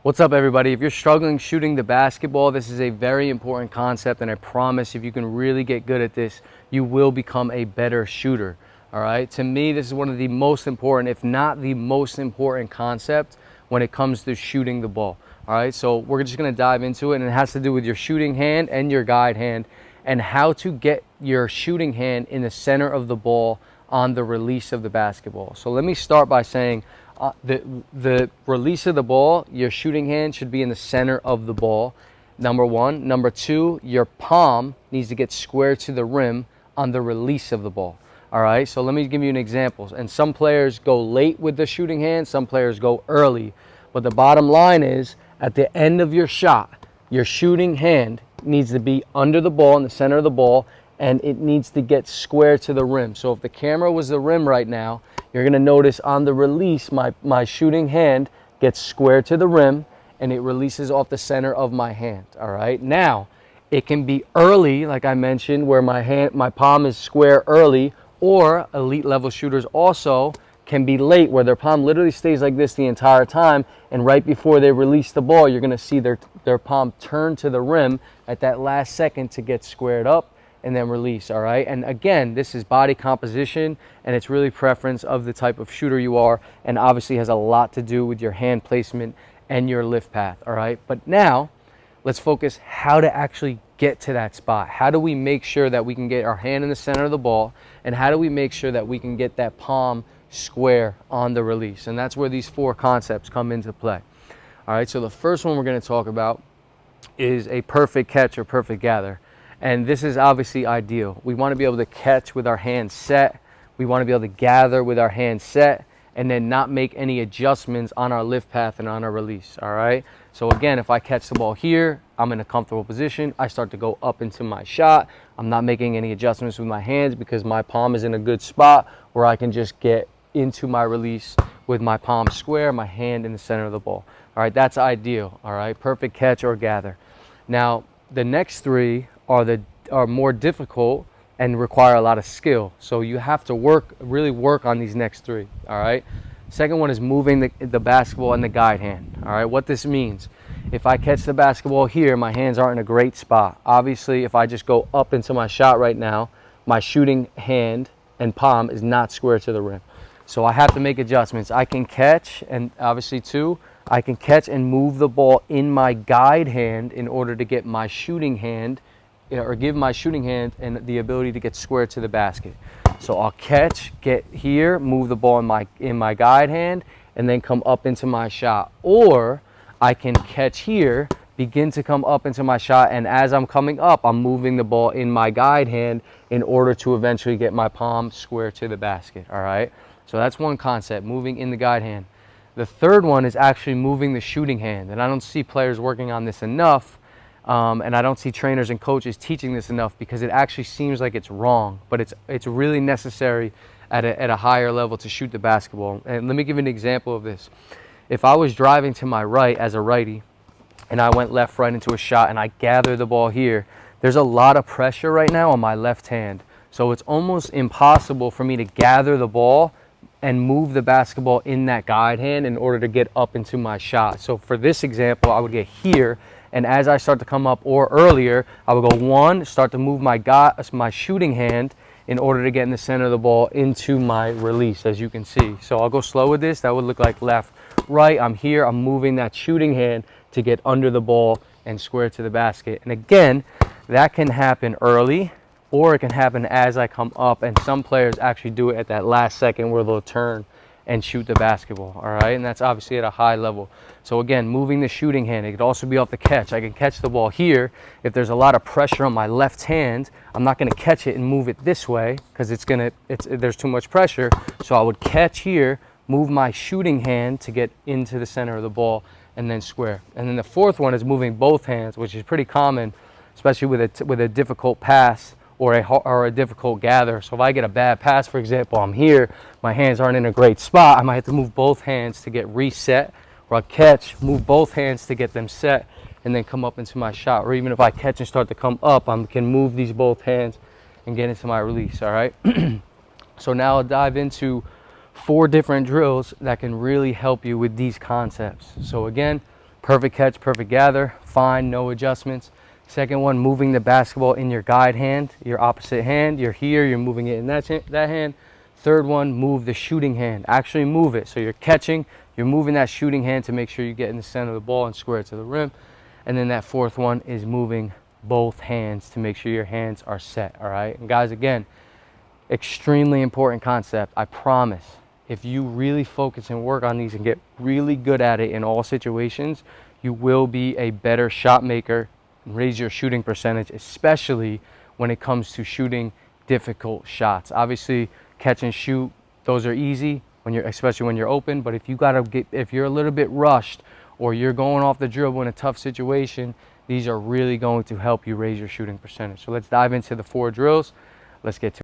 What's up, everybody? If you're struggling shooting the basketball, this is a very important concept, and I promise if you can really get good at this, you will become a better shooter. All right? To me, this is one of the most important, if not the most important concept when it comes to shooting the ball. All right? So we're just going to dive into it, and it has to do with your shooting hand and your guide hand and how to get your shooting hand in the center of the ball on the release of the basketball. So let me start by saying the release of the ball, your shooting hand should be in the center of the ball, number one. Number two, your palm needs to get square to the rim on the release of the ball. All right, so let me give you an example. And some players go late with the shooting hand, some players go early. But the bottom line is, at the end of your shot, your shooting hand needs to be under the ball, in the center of the ball, and it needs to get square to the rim. So if the camera was the rim right now, you're going to notice on the release, my shooting hand gets square to the rim, and it releases off the center of my hand. All right. Now, it can be early, like I mentioned, where my palm is square early, or elite level shooters also can be late, where their palm literally stays like this the entire time, and right before they release the ball, you're going to see their palm turn to the rim at that last second to get squared up and then release. All right. And again, this is body composition, and it's really preference of the type of shooter you are, and obviously has a lot to do with your hand placement and your lift path. All right. But now let's focus how to actually get to that spot. How do we make sure that we can get our hand in the center of the ball, and how do we make sure that we can get that palm square on the release? And that's where these four concepts come into play. All right. So the first one we're going to talk about is a perfect catch or perfect gather. And this is obviously ideal. We want to be able to catch with our hands set. We want to be able to gather with our hands set, and then not make any adjustments on our lift path and on our release. All right. So again, if I catch the ball here, I'm in a comfortable position. I start to go up into my shot. I'm not making any adjustments with my hands because my palm is in a good spot where I can just get into my release with my palm square, my hand in the center of the ball. All right. That's ideal. All right. Perfect catch or gather. Now, the next three are more difficult and require a lot of skill. So you have to really work on these next three. All right. Second one is moving the basketball in the guide hand. All right. What this means, if I catch the basketball here, my hands aren't in a great spot. Obviously, if I just go up into my shot right now, my shooting hand and palm is not square to the rim. So I have to make adjustments. I can catch, and obviously too, I can catch and move the ball in my guide hand in order to get my shooting hand, or give my shooting hand and the ability to get square to the basket. So I'll catch, get here, move the ball in my guide hand, and then come up into my shot. Or I can catch here, begin to come up into my shot, and as I'm coming up, I'm moving the ball in my guide hand in order to eventually get my palm square to the basket. All right. So that's one concept, moving in the guide hand. The third one is actually moving the shooting hand, and I don't see players working on this enough. And I don't see trainers and coaches teaching this enough because it actually seems like it's wrong, but it's really necessary at a higher level to shoot the basketball. And let me give you an example of this. If I was driving to my right as a righty and I went left right into a shot and I gather the ball here, there's a lot of pressure right now on my left hand. So it's almost impossible for me to gather the ball and move the basketball in that guide hand in order to get up into my shot. So for this example, I would get here, and as I start to come up, or earlier, I would go one, start to move my shooting hand in order to get in the center of the ball into my release, as you can see. So I'll go slow with this. That would look like left, right. I'm here. I'm moving that shooting hand to get under the ball and square to the basket. And again, that can happen early, or it can happen as I come up. And some players actually do it at that last second where they'll turn and shoot the basketball. All right. And that's obviously at a high level. So again, moving the shooting hand, it could also be off the catch. I can catch the ball here. If there's a lot of pressure on my left hand, I'm not going to catch it and move it this way because there's too much pressure. So I would catch here, move my shooting hand to get into the center of the ball, and then square. And then the fourth one is moving both hands, which is pretty common, especially with a difficult pass or a difficult gather. So if I get a bad pass, for example, I'm here, my hands aren't in a great spot, I might have to move both hands to get reset, or I'll catch, move both hands to get them set, and then come up into my shot. Or even if I catch and start to come up, I can move these both hands and get into my release. All right. So now I'll dive into 4 different drills that can really help you with these concepts. So again, Perfect catch, perfect gather, fine, no adjustments. Second one, moving the basketball in your guide hand, your opposite hand. You're here, you're moving it in that hand. Third one, move the shooting hand. Actually move it. So you're catching, you're moving that shooting hand to make sure you get in the center of the ball and square it to the rim. And then that fourth one is moving both hands to make sure your hands are set, all right? And guys, again, extremely important concept. I promise, if you really focus and work on these and get really good at it in all situations, you will be a better shot maker and raise your shooting percentage, especially when it comes to shooting difficult shots. Obviously, catch and shoot, those are easy especially when you're open, but if you're a little bit rushed or you're going off the dribble in a tough situation, these are really going to help you raise your shooting percentage. So let's dive into the 4 drills. Let's get to it.